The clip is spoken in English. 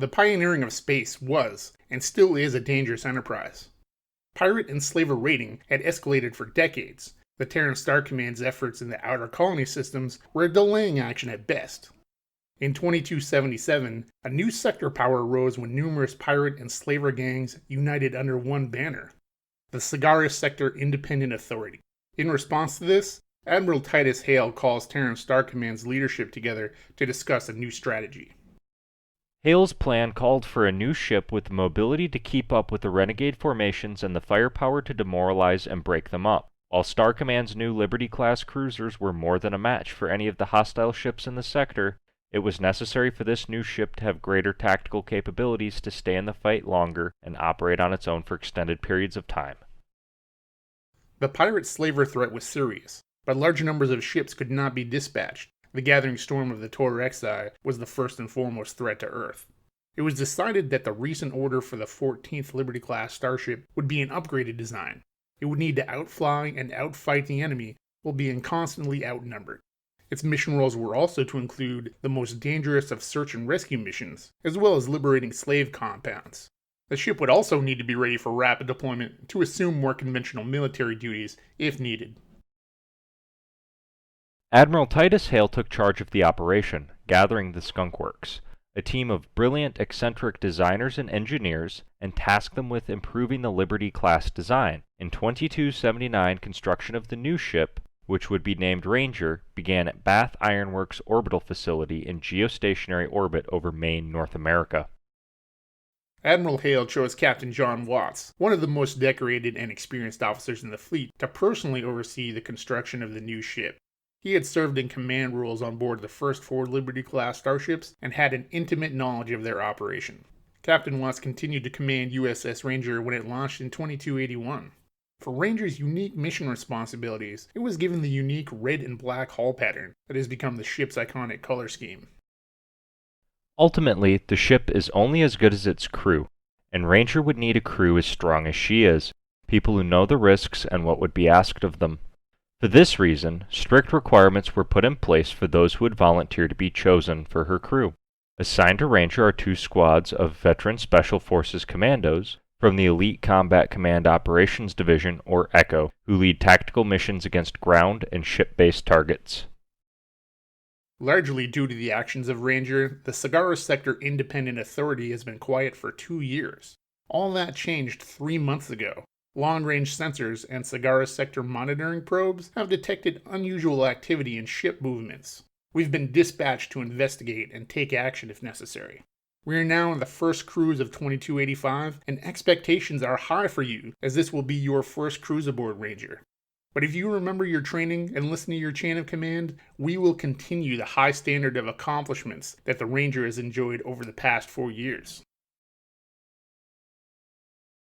The pioneering of space was, and still is, a dangerous enterprise. Pirate and slaver raiding had escalated for decades. The Terran Star Command's efforts in the outer colony systems were a delaying action at best. In 2277, a new sector power arose when numerous pirate and slaver gangs united under one banner, the Sagaris Sector Independent Authority. In response to this, Admiral Titus Hale calls Terran Star Command's leadership together to discuss a new strategy. Hale's plan called for a new ship with the mobility to keep up with the renegade formations and the firepower to demoralize and break them up. While Star Command's new Liberty-class cruisers were more than a match for any of the hostile ships in the sector, it was necessary for this new ship to have greater tactical capabilities to stay in the fight longer and operate on its own for extended periods of time. The pirate-slaver threat was serious, but large numbers of ships could not be dispatched. The gathering storm of the Torrexi was the first and foremost threat to Earth. It was decided that the recent order for the 14th Liberty-class starship would be an upgraded design. It would need to outfly and outfight the enemy while being constantly outnumbered. Its mission roles were also to include the most dangerous of search and rescue missions, as well as liberating slave compounds. The ship would also need to be ready for rapid deployment to assume more conventional military duties if needed. Admiral Titus Hale took charge of the operation, gathering the Skunk Works, a team of brilliant, eccentric designers and engineers, and tasked them with improving the Liberty-class design. In 2279, construction of the new ship, which would be named Ranger, began at Bath Iron Works Orbital Facility in geostationary orbit over Maine, North America. Admiral Hale chose Captain John Watts, one of the most decorated and experienced officers in the fleet, to personally oversee the construction of the new ship. He had served in command roles on board the first 4 Liberty-class starships and had an intimate knowledge of their operation. Captain Watts continued to command U.S.S. Ranger when it launched in 2281. For Ranger's unique mission responsibilities, it was given the unique red and black hull pattern that has become the ship's iconic color scheme. Ultimately, the ship is only as good as its crew, and Ranger would need a crew as strong as she is, people who know the risks and what would be asked of them. For this reason, strict requirements were put in place for those who would volunteer to be chosen for her crew. Assigned to Ranger are 2 squads of Veteran Special Forces Commandos from the Elite Combat Command Operations Division, or ECHO, who lead tactical missions against ground and ship-based targets. Largely due to the actions of Ranger, the Sagaris Sector Independent Authority has been quiet for 2 years. All that changed 3 months ago. Long-range sensors and Sagaris Sector monitoring probes have detected unusual activity in ship movements. We've been dispatched to investigate and take action if necessary. We are now in the first cruise of 2285, and expectations are high for you, as this will be your first cruise aboard Ranger. But if you remember your training and listen to your chain of command, we will continue the high standard of accomplishments that the Ranger has enjoyed over the past 4 years.